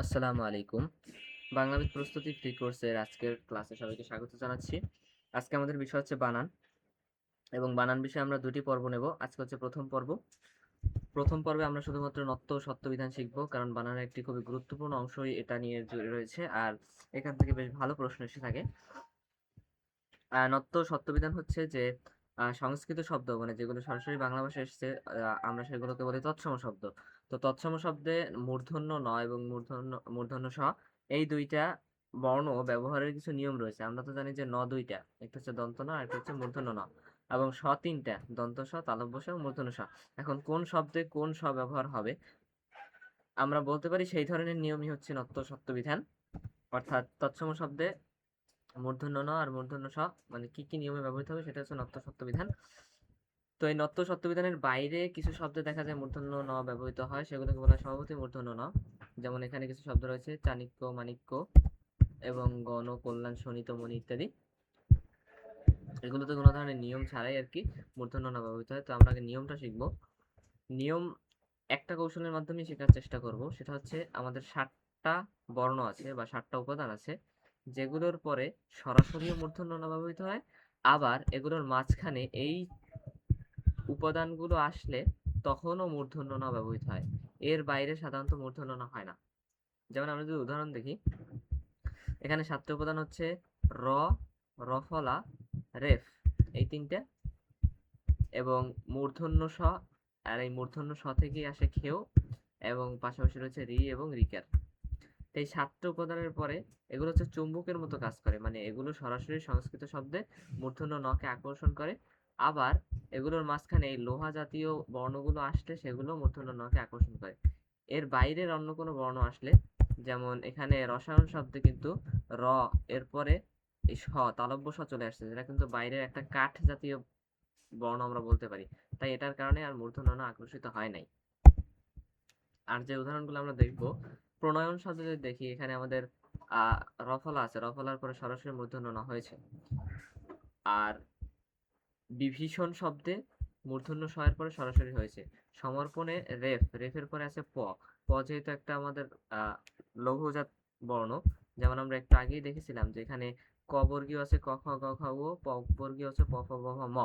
আসসালামু আলাইকুম। বাংলাদেশ প্রস্তুতি ফ্রি কোর্সের আজকের ক্লাসে সবাইকে স্বাগত জানাচ্ছি। আজকে আমাদের বিষয় হচ্ছে বানান এবং বানান বিষয়ে আমরা দুটি পর্ব নেব। আজকে হচ্ছে প্রথম পর্ব। প্রথম পর্বে আমরা শুধুমাত্র নত্য ও সত্য বিধান শিখব, কারণ বানানের একটি খুবই গুরুত্বপূর্ণ অংশই এটা নিয়ে জড়িয়ে রয়েছে, আর এখান থেকে বেশ ভালো প্রশ্ন এসে থাকে। নত্য ও সত্য বিধান হচ্ছে যে সংস্কৃত শব্দ, মানে যেগুলো সরাসরি বাংলা ভাষায় এসেছে, আমরা সেগুলোকে বলি তৎসম শব্দ। তো তৎসম শব্দে মূর্ধন্য ন এবং মূর্ধন্য স, এই দুইটা বর্ণ ব্যবহারের কিছু নিয়ম রয়েছে। আমরা তো জানি যে ন দুইটা, একটা হচ্ছে দন্ত ন আর একটা হচ্ছে মূর্ধন্য ন, এবং স তিনটা, দন্ত স, তালব্য স, মূর্ধন্য স। এখন কোন শব্দে কোন স ব্যবহার হবে আমরা বলতে পারি সেই ধরনের নিয়মই হচ্ছে নত্য সত্য বিধান। অর্থাৎ তৎসম শব্দে মূর্ধন্য ন আর মূর্ধন্য স, মানে কি কি নিয়মে ব্যবহৃত হবে সেটা হচ্ছে নত্য সত্য বিধান। তো এই নত্য সত্য বিধানের বাইরে কিছু শব্দে দেখা যায় মূর্ধন্য ন ব্যবহৃত হয়, সেগুলোকে বলা হয় স্বভাবতই মূর্ধন্য ন। যেমন এখানে কিছু শব্দ রয়েছে: চাণক্য, মাণিক্য এবং গণ, কল্যাণ, শোণিত, মণি ইত্যাদি। এগুলোতে কোনো ধরনের নিয়ম ছাড়াই আর কি মূর্ধন্য ন ব্যবহৃত হয়। তো আমরা আগে নিয়মটা শিখবো। নিয়ম একটা কৌশলের মাধ্যমে শেখার চেষ্টা করব, সেটা হচ্ছে আমাদের 7টা বর্ণ আছে বা 7টা উপাদান আছে, যেগুলোর পরে সরাসরিও মূর্ধন্য ন ব্যবহৃত হয়, আবার এগুলোর মাঝখানে এই উপাদানগুলো আসলে তখনও মূর্ধন্য ন ব্যবহৃত হয়। এর বাইরে সাধারণত মূর্ধন্য ন হয় না। যেমন আমরা যদি উদাহরণ দেখি, এখানে 7টা উপাদান হচ্ছে র, রফলা, রেফ, এই তিনটে, এবং মূর্ধন্য স, আর এই মূর্ধন্য স থেকেই আসে খেয়, এবং পাশাপাশি রয়েছে রি এবং রিকার। এই 7টা উপাদানের পরে এগুলো হচ্ছে চুম্বকের মতো কাজ করে, মানে এগুলো সরাসরি সংস্কৃত শব্দে মূর্ধন্য নকে আকর্ষণ করে, আবার এগুলোর মাঝখানে এই লোহা জাতীয় বর্ণগুলো আসলে সেগুলো মূর্ধন্য নকে আকর্ষণ করে। এর বাইরের অন্য কোনো বর্ণ আসলে, যেমন এখানে রসায়ন শব্দে কিন্তু র এরপরে এই স, তালব্য স চলে আসছে, যেটা কিন্তু বাইরের একটা কাঠ জাতীয় বর্ণ আমরা বলতে পারি, তাই এটার কারণে আর মূর্ধন্য ন আকর্ষিত হয় নাই। আর যে উদাহরণগুলো আমরা দেখব, প্রণয়ন শব্দে যদি দেখি, এখানে আমাদের আহ রফলা আছে, রফলার পরে সরাসরি মূর্ধন্য ন হয়েছে। আর বিভীষণ শব্দে মূর্ধন্য ষ এর পরে সরাসরি হয়েছে। সমর্পণে রেফ, রেফের পরে আছে প, প যেহেতু একটা আমাদের লঘুজাত বর্ণ, যেমন আমরা একটু আগেই দেখেছিলাম যে এখানে ক বর্গীয় আছে ক খ গ ঘ ও, প বর্গীয় আছে প ফ ব ভ ম,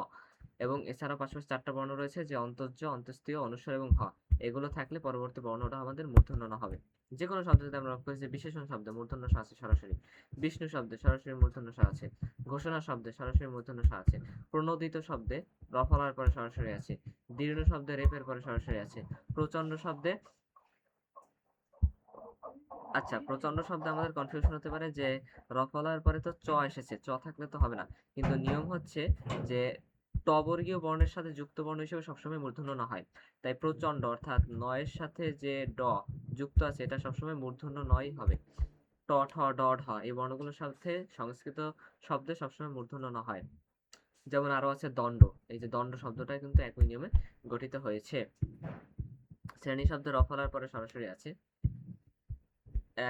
এবং এছাড়াও পাশাপাশি 4টা বর্ণ রয়েছে যে অন্তর্জ, অন্ত্যেষ্টিয়, অনুস্বর এবং হ। এগুলো থাকলে পরবর্তী বর্ণটা আমাদের মূর্ধন্য ন হবে। যে কোনো শব্দ যদি আমরা লক্ষ্য করি, যে বিশেষণ শব্দে মূর্ধন্য ষ আছে সরাসরি, বিষ্ণু শব্দে সরাসরি মূর্ধন্য ষ আছে, ঘোষণা শব্দে সরাসরি মূর্ধন্য ষ আছে, প্রণোদিত শব্দে রফলার পরে সরাসরি আছে, দীর্ঘ শব্দে রেফের পরে সরাসরি আছে, প্রচন্ড শব্দে, আচ্ছা, প্রচন্ড শব্দে আমাদের কনফিউশন হতে পারে যে রফলার পরে তো চ এসেছে, চ থাকলে তো হবে না, কিন্তু নিয়ম হচ্ছে যে ট বর্গীয় বর্ণের সাথে যুক্ত বর্ণ হিসেবে সবসময় মূর্ধন্য ন হয়। তাই প্রচন্ড অর্থাৎ নয়ের সাথে যে ড যুক্ত আছে এটা সবসময় মূর্ধন্য নই হবে। ট, ঠ, ড, ঢ এই বর্ণগুলোর সাথে সংস্কৃত শব্দে সবসময় মূর্ধন্য ন হয়। যেমন আরো আছে দণ্ড, এই যে দণ্ড শব্দটা কিন্তু একই নিয়মে গঠিত হয়েছে। শ্রেণী শব্দে রফলার পরে সরাসরি আছে।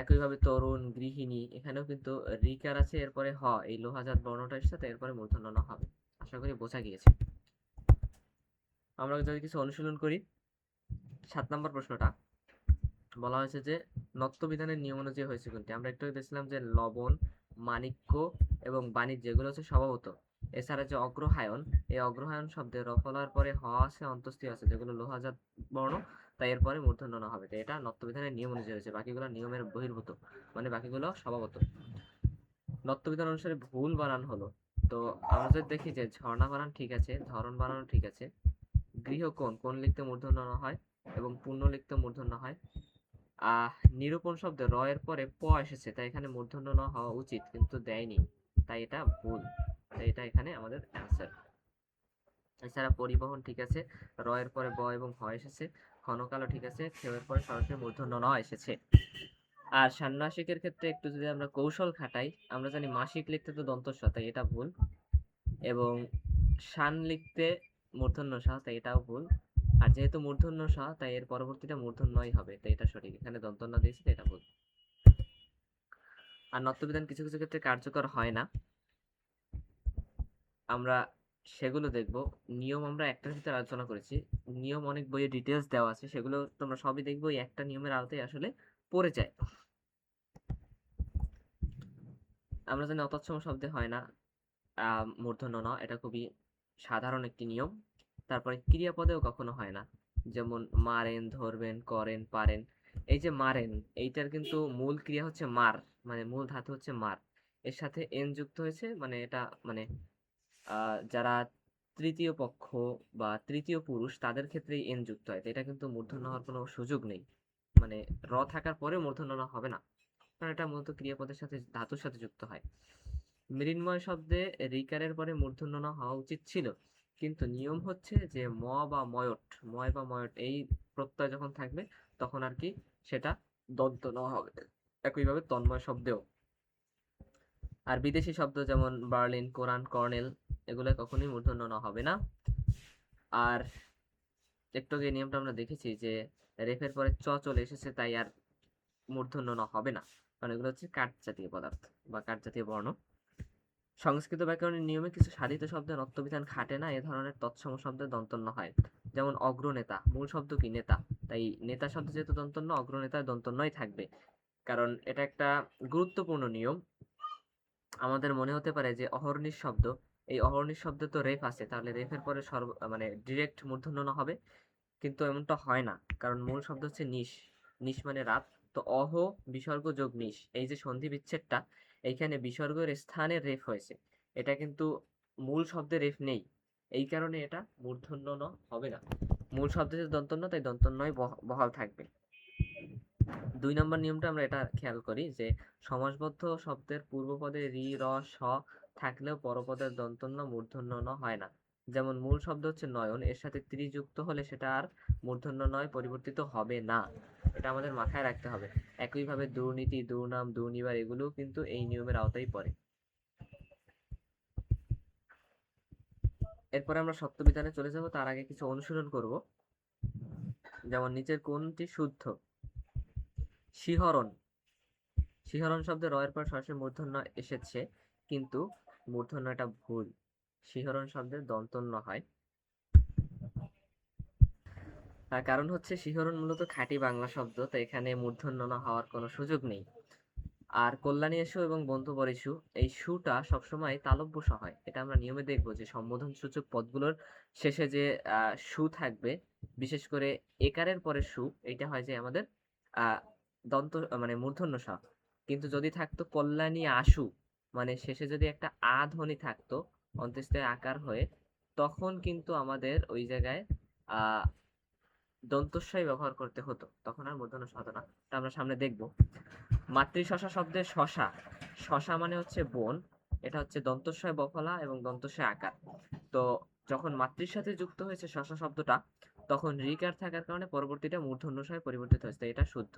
একইভাবে তরুণ, গৃহিণী, এখানেও কিন্তু রিকার আছে, এরপরে হ, এই লোহাজাত বর্ণটার সাথে এরপরে মূর্ধন্য ন হবে। আশা করি বোঝা গিয়েছে। আমরা যদি কিছু অনুশীলন করি, 7 নম্বর প্রশ্নটা বলা হয়েছে যে নত্য বিধানের নিয়ম অনুযায়ী হয়েছে কোনটি। আমরা একটু দেখছিলাম যে লবণ, মাণিক্য এবং বাণিজ্য এগুলো হচ্ছে স্বভাবত। এছাড়া যে অগ্রহায়ণ, এই অগ্রহায়ণ শব্দে রফলার পরে হ আছে, অন্তস্থিত আছে, যেগুলো লোহাজাত বর্ণ, তাই এরপরে মূর্ধন্য ন হবে। এটা নত্য বিধানের নিয়ম অনুযায়ী হয়েছে, বাকিগুলো নিয়মের বহির্ভূত, মানে বাকিগুলো স্বভাবত। নত্য বিধান অনুসারে ভুল বানান হলো, তো আমরা যদি দেখি যে ঝর্ণা বানান ঠিক আছে, ধরন বানানো ঠিক আছে, গৃহকোণ, কোণ লিখতে মূর্ধন্য ন হয় এবং পূর্ণ লিখতে মূর্ধন্য হয়। নিরূপণ শব্দে র এর পরে প এসেছে, তাই এখানে মূর্ধন্য ন হওয়া উচিত, কিন্তু দেয়নি, তাই এটা ভুল, তাই এটা এখানে আমাদের অ্যান্সার। এছাড়া পরিবহন ঠিক আছে, র এর পরে ব এবং হ এসেছে। ক্ষণকালও ঠিক আছে, খেয় এর পরে সরাসরি মূর্ধন্য ন এসেছে। আর ষান্মাসিকের ক্ষেত্রে একটু যদি আমরা কৌশল খাটাই, আমরা জানি মাসিক লিখতে তো দন্ত স, তাই এটা ভুল, এবং শান লিখতে মূর্ধন্য ষ, তাই এটাও ভুল। আর যেহেতু মূর্ধন্য ষ, তাই এর পরবর্তীটা মূর্ধন্যই হবে, তাই এটা সঠিক। এখানে দন্ত ন দিয়েছি, তাই এটা ভুল। আর নত্যবিধান কিছু কিছু ক্ষেত্রে কার্যকর হয় না, আমরা সেগুলো দেখব। নিয়ম আমরা একটার ভিতরে আলোচনা করেছি, নিয়ম অনেক বইয়ে ডিটেলস দেওয়া আছে, সেগুলো তোমরা সবই দেখবো, এই একটা নিয়মের আওতায় আসলে পড়ে যায়। আমরা জানি অতৎসম শব্দে হয় না মূর্ধন্য ন, এটা খুবই সাধারণ একটি নিয়ম। তারপরে ক্রিয়াপদেও কখনো হয় না, যেমন মারেন, ধরবেন, করেন, পারেন। এই যে মারেন, এইটার কিন্তু মূল ক্রিয়া হচ্ছে মার, মানে মূল ধাতু হচ্ছে মার, এর সাথে এন যুক্ত হয়েছে, মানে এটা মানে যারা তৃতীয় পক্ষ বা তৃতীয় পুরুষ তাদের ক্ষেত্রে এন যুক্ত হয়, তো এটা কিন্তু মূর্ধন্য হওয়ার কোনো সুযোগ নেই, মানে র থাকার পরে মূর্ধন্য ন হবে না, কারণ এটা মূলত ক্রিয়াপদের সাথে ধাতুর সাথে যুক্ত হয়। মৃন্ময় শব্দে রিকারের পরে মূর্ধন্য ন হওয়া উচিত ছিল, কিন্তু নিয়ম হচ্ছে যে ময় বা ময়ট এই প্রত্যয় যখন থাকবে তখন আর কি সেটা দন্ত ন হবে। একইভাবে তন্ময় শব্দেও। আর বিদেশি শব্দ যেমন বার্লিন, কোরআন, কর্নেল, এগুলো কখনোই মূর্ধন্য ন হবে না। আর একটু আগে নিয়মটা আমরা দেখেছি যে রেফের পরে চ চলে এসেছে, তাই আর মূর্ধন্য ন হবে না, কারণ এগুলো হচ্ছে কাঠ জাতীয় পদার্থ বা কাঠ জাতীয় বর্ণ। সংস্কৃত ব্যাকরণের নিয়মে কিছু সাধিত শব্দের অর্থবিধান খাটে না, এ ধরনের তৎসম শব্দের দন্তন্য হয়। যেমন অগ্রনেতা, মূল শব্দ কি নেতা, তাই নেতা শব্দ যেহেতু দন্তন্য, অগ্রনেতায় দন্তন্যই থাকবে, কারণ এটা একটা গুরুত্বপূর্ণ নিয়ম। আমাদের মনে হতে পারে যে অহর্নিশ শব্দ, এই অহর্নিশ শব্দে তো রেফ আছে, তাহলে রেফের পরে মানে ডিরেক্ট মূর্ধন্য ন হবে, কিন্তু এমনটা হয় না, কারণ মূল শব্দ হচ্ছে নিশ, নিশ মানে রাত। তো অহ বিসর্গ যোগ নিশ, এই যে সন্ধি বিচ্ছেদটা, এইখানে বিসর্গের স্থানে রেফ হয়েছে, এটা কিন্তু মূল শব্দে রেফ নেই, এই কারণে এটা মূর্ধন্য ন হবে না। মূল শব্দে যে দন্তন্য, তাই দন্তন্যই বহাল থাকবে। 2 নম্বর নিয়মটা আমরা এটা খেয়াল করি যে সমাসবদ্ধ শব্দের পূর্বপদে রি, র, স থাকলেও পরপদের দন্তন্য মূর্ধন্য ন হয় না। যেমন মূল শব্দ হচ্ছে নয়ন, এর সাথে ত্রি যুক্ত হলে সেটা আর মূর্ধন্য নয় পরিবর্তিত হবে না, এটা আমাদের মাথায় রাখতে হবে। একইভাবে দুর্নীতি, দুর্নাম, দুর্নিবার এগুলোও কিন্তু এই নিয়মের আওতায় পড়ে। এরপরে আমরা শব্দবিধানে চলে যাব, তার আগে কিছু অনুশীলন করব। যেমন নিচের কোনটি শুদ্ধ? শিহরণ, শিহরণ শব্দে র এর পর সরাসরি মূর্ধন্য এসেছে, কিন্তু মূর্ধন্যটা ভুল, শিহরণ শব্দে দন্তন্য হয়। তার কারণ হচ্ছে শিহরণ মূলত খাঁটি বাংলা শব্দ, তো এখানে মূর্ধন্য না হওয়ার কোনো সুযোগ নেই। আর কল্যাণী এসু এবং বন্ধু বরিসু, এই সুটা সবসময় তালব্য স হয়, এটা আমরা নিয়মে দেখবো যে সম্বোধন সূচক পদগুলোর শেষে যে সু থাকবে, বিশেষ করে একারের পরে সু, এটা হয় যে আমাদের আহ দন্ত মানে মূর্ধন্য স। কিন্তু যদি থাকতো কল্যাণী আশু, মানে শেষে যদি একটা আ ধ্বনি থাকতো অন্ত্যেষ্টায় আকার হয়ে, তখন কিন্তু আমাদের ওই জায়গায় আহ দন্তস্বই ব্যবহার করতে হতো, তখন আর মূর্ধন্য স হতো না, তা আমরা সামনে দেখবো। মাতৃশশা শব্দের শশা, শশা মানে হচ্ছে বন, এটা হচ্ছে দন্তস্বয় বফলা এবং দন্তস্বয় আকার। তো যখন মাতৃর সাথে যুক্ত হয়েছে শশা শব্দটা, তখন রিকার থাকার কারণে পরবর্তীটা মূর্ধন্যস্বয়ে পরিবর্তিত হয়েছে, এটা শুদ্ধ।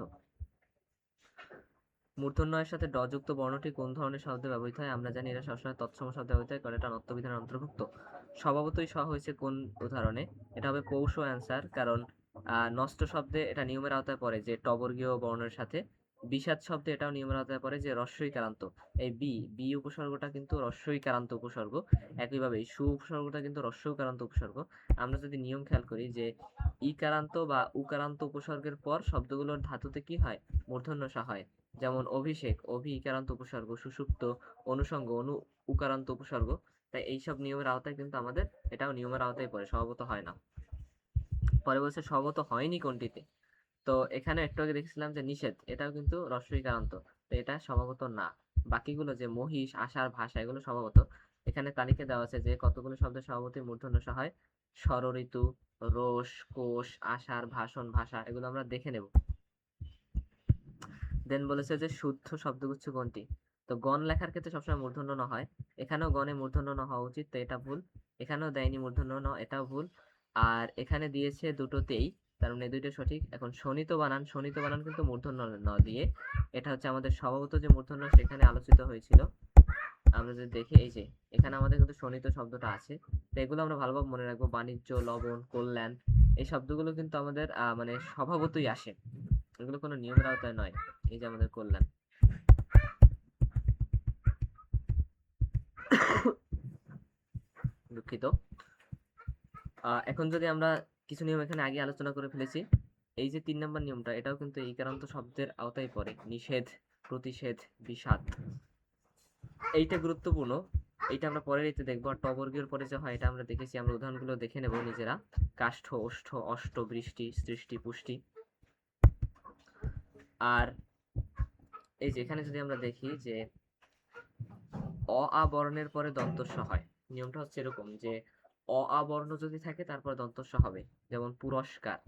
মূর্ধন্যয়ের সাথে ড যুক্ত বর্ণটি কোন ধরনের শব্দে ব্যবহৃত হয়? আমরা জানি এটা সবসময় তৎসম শব্দে ব্যবহৃত হয়, কারণ এটা নত্যবিধানের অন্তর্ভুক্ত। স্বভাবতই স হয়েছে কোন উদাহরণে? এটা হবে পৌষ অ্যান্সার, কারণ নষ্ট শব্দে এটা নিয়মের আওতায় পড়ে যে টবর্গীয় বর্ণের সাথে। বিষাদ শব্দে এটাও নিয়মের আওতায় পড়ে যে রস্বইকারান্ত। এই বি উপসর্গটা কিন্তু রস্বইকারান্ত উপসর্গ, একইভাবে সু উপসর্গটা কিন্তু রস্বইকারান্ত উপসর্গ। আমরা যদি নিয়ম খেয়াল করি যে ইকারান্ত বা উকারান্ত উপসর্গের পর শব্দগুলোর ধাতুতে কি হয়? মূর্ধন্য স হয়। যেমন অভিষেক, অভি ইকারান্ত উপসর্গ, সুষুপ্ত, অনুষঙ্গ, অনু উকারান্ত উপসর্গ। তাই এইসব নিয়মের আওতায় কিন্তু আমাদের এটাও নিয়মের আওতায় পড়ে, স্বভাবত হয় না। পরে বলছে স্বভাবত হয়নি কোনটিতে? তো এখানে একটু আগে দেখছিলাম যে নিষেধ, এটাও কিন্তু রস্বইকারান্ত, তো এটা স্বভাবত না। বাকিগুলো যে মহিষ, আষাঢ়, ভাষা, এগুলো স্বভাবত। এখানে তালিকা দেওয়া আছে যে কতগুলো শব্দের স্বভাবতই মূর্ধন্য স হয়। ষড়ঋতু, রোষ, কোষ, আষাঢ়, ভাষণ, ভাষা, এগুলো আমরা দেখে নেব। দেন বলেছে যে শুদ্ধ শব্দগুচ্ছ কোনটি? তো গণ লেখার ক্ষেত্রে সবসময় মূর্ধন্য ন হয়, এখানেও গণে মূর্ধন্য ন হওয়া উচিত, তো এটা ভুল। এখানেও দেয়নি মূর্ধন্য ন, এটাও ভুল। আর এখানে দিয়েছে দুটোতেই, তার মানে দুইটা সঠিক। এখন শোণিত বানান, শোণিত বানান কিন্তু মূর্ধন্য ন দিয়ে, এটা হচ্ছে আমাদের স্বভাবত যে মূর্ধন্য সেখানে আলোচিত হয়েছিল। আমরা যদি দেখি এই যে এখানে আমাদের কিন্তু শোণিত শব্দটা আছে, তো এগুলো আমরা ভালোভাবে মনে রাখবো। বাণিজ্য, লবণ, কল্যাণ, এই শব্দগুলো কিন্তু আমাদের মানে স্বভাবতই আসে, এগুলো কোনো নিয়মের আওতায় নয়। এই যে আমাদের কল্যাণ, দুঃখিত। এখন যদি আমরা কিছু নিয়ম এখানে আগে আলোচনা করে ফেলেছি, এই যে 3 নম্বর নিয়মটা, এটাও কিন্তু এই কারান্ত শব্দের আওতায় পড়ে। নিষেধ, প্রতিষেধ, বিষাদ। এইটা গুরুত্বপূর্ণ, এইটা আমরা পরের এতে দেখবো। আর টবর্গীয় পরে যে হয় এটা আমরা দেখেছি, আমরা উদাহরণগুলো দেখে নেব নিজেরা। কাষ্ঠ, ওষ্ঠ, অষ্ট, বৃষ্টি, সৃষ্টি, পুষ্টি। আর এই যে এখানে যদি আমরা দেখি যে অ আ বর্ণের পরে দন্তস্ব হয়, নিয়মটা হচ্ছে এরকম যে অ আ বর্ণ যদি থাকে তারপরে দন্তস্ব হবে। যেমন পুরস্কার,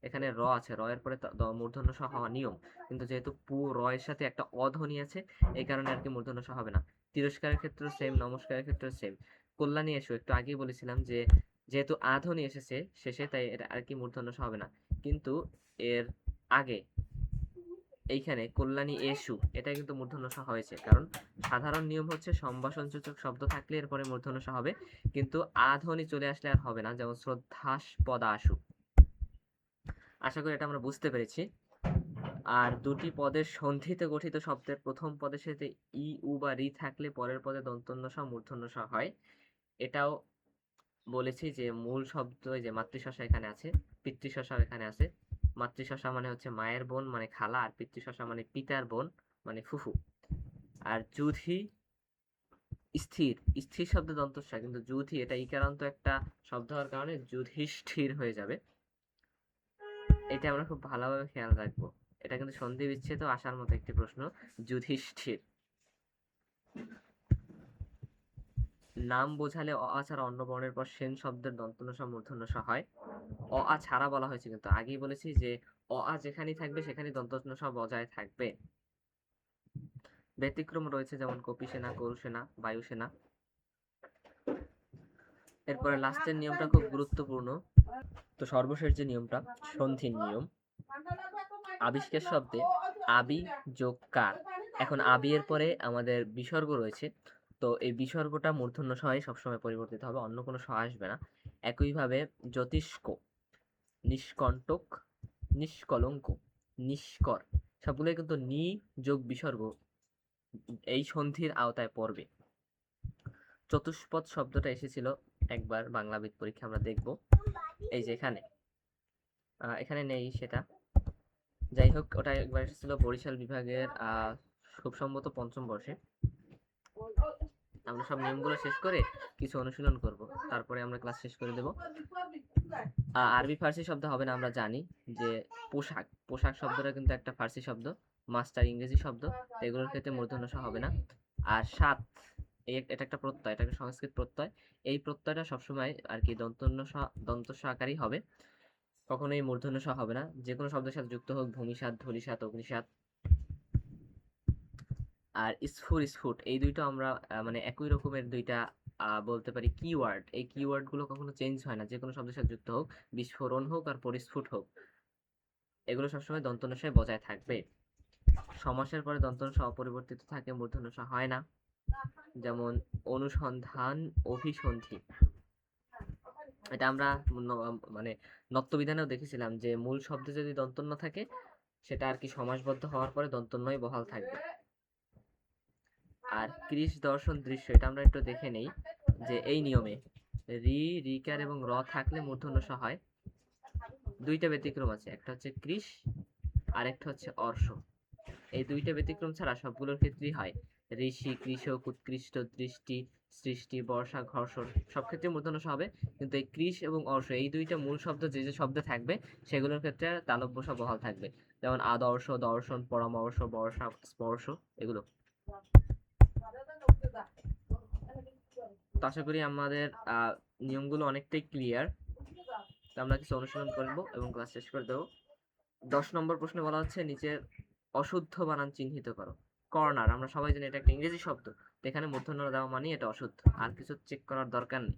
এখানে র আছে, র এর পরে মূর্ধন্য ষ হওয়া নিয়ম, কিন্তু যেহেতু পু র এর সাথে একটা অ ধ্বনি আছে এই কারণে আর কি মূর্ধন্য ষ হবে না। তিরস্কারের ক্ষেত্রে সেম, নমস্কারের ক্ষেত্রে সেম। কল্যাণী এসো একটু আগেই বলেছিলাম যে যেহেতু আ ধ্বনি এসেছে শেষে, তাই এটা আর কি মূর্ধন্য ষ হবে না। কিন্তু এর আগে এইখানে কল্যাণী এসু, এটা কিন্তু মূর্ধন্য ষ হয়েছে, কারণ সাধারণ নিয়ম হচ্ছে সম্ভাষণসূচক শব্দ থাকলে এরপরে মূর্ধন্য ষ হবে, কিন্তু আ ধ্বনি চলে আসলে আর হবে না। যেমন শ্রদ্ধাস্পদাশু। আশা করি এটা আমরা বুঝতে পেরেছি। আর দুটি পদের সন্ধিতে গঠিত শব্দের প্রথম পদের সাথে ই, উ বা রি থাকলে পরের পদে দন্তন্য ষ, মূর্ধন্য ষ হয়। এটাও বলেছি যে মূল শব্দ, যে মাতৃশশা এখানে আছে, পিতৃশশা এখানে আছে। মাতৃশশা মানে হচ্ছে মায়ের বোন মানে খালা, আর পিতৃশশা মানে পিতার বোন মানে ফুফু। আর যুধি স্থির, স্থির শব্দে দন্তস্ব, কিন্তু যুধি এটা ইকারান্ত একটা শব্দ হওয়ার কারণে যুধিষ্ঠির হয়ে যাবে। এটা আমরা খুব ভালোভাবে খেয়াল রাখবো। এটা কিন্তু সন্ধি বিচ্ছেদ আসার মতো একটি প্রশ্ন। যুধিষ্ঠির। নাম বোঝালে অ আ ছাড়া অন্য বর্ণের পর সেন শব্দের দন্তন্য স, মূর্ধন্য ষ হয়। অ আ ছাড়া বলা হয়েছে, কিন্তু আগেই বলেছি যে অ আ যেখানেই থাকবে সেখানেই দন্তন্য স বজায় থাকবে। ব্যতিক্রম রয়েছে, যেমন কপিসেনা, করুসেনা, বায়ুসেনা। এরপরে লাস্টের নিয়মটা খুব গুরুত্বপূর্ণ। তো সর্বশেষ যে নিয়মটা সন্ধির নিয়ম। আবিষ্কার শব্দে আবি যোগ কার। এখন আবি এর পরে আমাদের বিসর্গ রয়েছে, তো এই বিসর্গটা মূর্ধন্য ষ সবসময় পরিবর্তিত হবে, অন্য কোনো ষ আসবে না। একইভাবে জ্যোতিষ্ক, নিষ্কণ্টক, নিষ্কলঙ্ক, নিষ্কর, সবগুলোই কিন্তু নি যোগ বিসর্গ এই সন্ধির আওতায় পড়বে। চতুষ্পদ শব্দটা এসেছিল একবার বাংলাবিদ পরীক্ষা, আমরা দেখব। এই যে এখানে এখানে নেই সেটা, যাই হোক, ওটা একবার এসেছিল বরিশাল বিভাগের খুব সম্ভবত পঞ্চম বর্ষে। আমরা সব নিয়মগুলো শেষ করে কিছু অনুশীলন করব, তারপরে আমরা ক্লাস শেষ করে দেব। আরবি ফার্সি শব্দ হবে না, আমরা জানি যে পোশাক, পোশাক শব্দটা কিন্তু একটা ফার্সি শব্দ, মাস্টার ইংরেজি শব্দ, এগুলোর ক্ষেত্রে মূর্ধন্য ষ হবে না। আর সাত, এটা একটা প্রত্যয়, এটা একটা সংস্কৃত প্রত্যয়। এই প্রত্যয়টা সবসময় আর কি দন্ত স আকারই হবে, কখনোই মূর্ধন্য ষ হবে না। যে কোনো শব্দের সাথে যুক্ত হোক, ভূমিসাৎ, ধূলিসাৎ, অগ্নিসাৎ। আর স্ফুর, স্ফুট, এই দুইটা আমরা মানে একই রকমের দুইটা বলতে পারি কিওয়ার্ড। এই কিওয়ার্ড গুলো কখনো চেঞ্জ হয় না, যে কোনো শব্দের সাথে যুক্ত হোক, বিস্ফোরণ হোক আর পরিস্ফুট হোক, এগুলো সবসময় দন্তন্য ষ বজায় থাকবে। সমাসের পরে দন্তন্য ষ অপরিবর্তিত থাকে, মূর্ধন্য ষ হয় না। যেমন অনুসন্ধান, অভিসন্ধি, এটা আমরা মানে নত্যবিধানেও দেখেছিলাম যে মূল শব্দে যদি দন্তন্য থাকে সেটা আর কি সমাসবদ্ধ হওয়ার পরে দন্তন্যই বহাল থাকবে। আর কৃষ, দর্শন, দৃশ্য, এটা আমরা একটু দেখে নেই যে এই নিয়মে রি, রিকার এবং র থাকলে মূর্ধন্য ষ হয়। দুইটা ব্যতিক্রম আছে, একটা হচ্ছে কৃষ আর একটা হচ্ছে অর্শ। এই দুইটা ব্যতিক্রম ছাড়া সবগুলোর ক্ষেত্রেই হয়। ঋষি, কৃষক, উৎকৃষ্ট, দৃষ্টি, সৃষ্টি, বর্ষা, ঘর্ষণ, সব ক্ষেত্রে মূর্ধন্য ষ হবে। কিন্তু এই কৃষ এবং অর্শ এই দুইটা মূল শব্দ যে যে শব্দে থাকবে সেগুলোর ক্ষেত্রে তালব্য ষ বহাল থাকবে। যেমন আদর্শ, দর্শন, পরামর্শ, বর্ষা, স্পর্শ, এগুলো। তো আশা করি আমাদের নিয়মগুলো অনেকটাই ক্লিয়ার। আমরা কিছু অনুশীলন করব এবং ক্লাস শেষ করে দেবো। 10 নম্বর প্রশ্নে বলা হচ্ছে নিচের অশুদ্ধ বানান চিহ্নিত করো। কর্নার, আমরা সবাই জানি এটা একটা ইংরেজি শব্দ, এখানে মূর্ধন্য দেওয়া মানে এটা অশুদ্ধ, আর কিছু চেক করার দরকার নেই।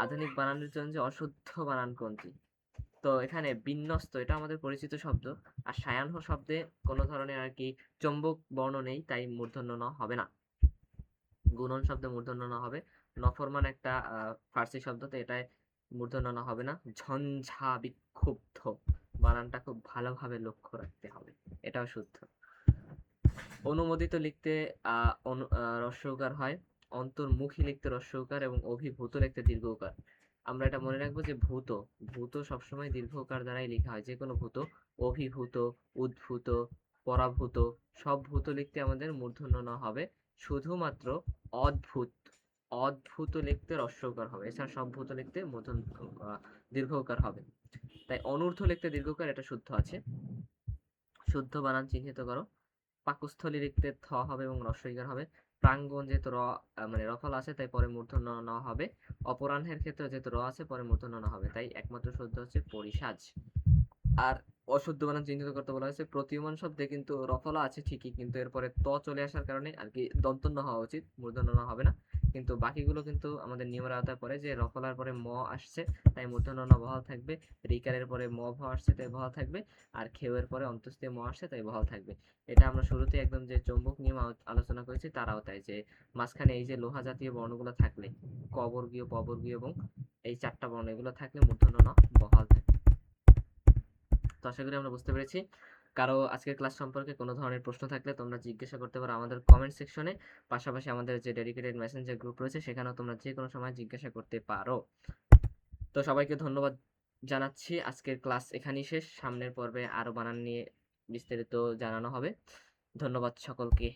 আধুনিক বানানের জন্য যে অশুদ্ধ বানান কোনটি? তো এখানে বিন্যস্ত, এটা আমাদের পরিচিত শব্দ। আর সায়াহ্ন শব্দে কোনো ধরনের আর কি চম্বক বর্ণ নেই, তাই মূর্ধন্য ন হবে না। গুণন শব্দে মূর্ধন্য ন হবে। নফরমান একটা ফার্সি শব্দ, তো এটাই মূর্ধন্য ন হবে না। ঝঞ্ঝা, বিক্ষুব্ধ, বানানটা খুব ভালোভাবে লক্ষ্য রাখতে হবে, এটাও শুদ্ধ। অনুমোদিত লিখতে হ্রস্ব উকার হয়, অন্তর্মুখী লিখতে হ্রস্ব উকার এবং অভিভূত লিখতে দীর্ঘ উকার। আমরা এটা মনে রাখবো যে ভূত, ভূত সবসময় দীর্ঘ উকার দ্বারাই লেখা হয়, যে কোনো ভূত, অভিভূত, উদ্ভূত, পরাভূত, সব ভূত লিখতে আমাদের মূর্ধন্য ন হবে, শুধুমাত্র অদ্ভুত, অদ্ভুত লিখতে হ্রস্বকার হবে, এছাড়া সব ভূত লিখতে দীর্ঘকার হবে। তাই অনূর্ধ্ব লিখতে দীর্ঘকার, এটা শুদ্ধ আছে। শুদ্ধ বানান চিহ্নিত করো। পাকস্থলী লিখতে থ হবে এবং হ্রস্বইকার হবে। প্রাঙ্গণ যেহেতু মানে রফল আছে তাই পরে মূর্ধন্য ন হবে। অপরাহ্নের ক্ষেত্রে যেহেতু র আছে পরে মূর্ধন্য ন হবে, তাই একমাত্র শুদ্ধ হচ্ছে পরিসাজ। আর অশুদ্ধ বানান চিহ্নিত করতে বলা হয়েছে। প্রতীয়মান শব্দে কিন্তু রফলা আছে ঠিকই, কিন্তু এরপরে ত চলে আসার কারণে আর কি দন্তন্য হওয়া উচিত, মূর্ধন্য ন হবে না। কিন্তু বাকিগুলো কিন্তু আমাদের নিয়মের আওতায় পড়ে, যে রফলার পরে ম আসছে তাই মূর্ধন্য ন বহাল থাকবে, রিকারের পরে ম ভ আসছে তাই বহাল থাকবে, আর খেউয়ের পরে অন্তস্থায়ী ম আসছে তাই বহাল থাকবে। এটা আমরা শুরুতে একদম যে চৌম্বক নিয়ম আলোচনা করেছি তার আওতায়, যে মাঝখানে এই যে লোহা জাতীয় বর্ণগুলো থাকলে, ক বর্গীয়, প বর্গীয় এবং এই চারটা বর্ণ এগুলো থাকলে মূর্ধন্য ন বহাল থাকবে। তো আশা করি আমরা বুঝতে পেরেছি। কারো আজকের ক্লাস সম্পর্কে কোনো ধরনের প্রশ্ন থাকলে তোমরা জিজ্ঞাসা করতে পারো আমাদের কমেন্ট সেকশনে, পাশাপাশি আমাদের যে ডেডিকেটেড মেসেঞ্জার গ্রুপ রয়েছে সেখানেও তোমরা যে কোনো সময় জিজ্ঞাসা করতে পারো। তো সবাইকে ধন্যবাদ জানাচ্ছি। আজকের ক্লাস এখানেই শেষ। সামনের পর্বে আরো বানান নিয়ে বিস্তারিত জানানো হবে। ধন্যবাদ সকলকে।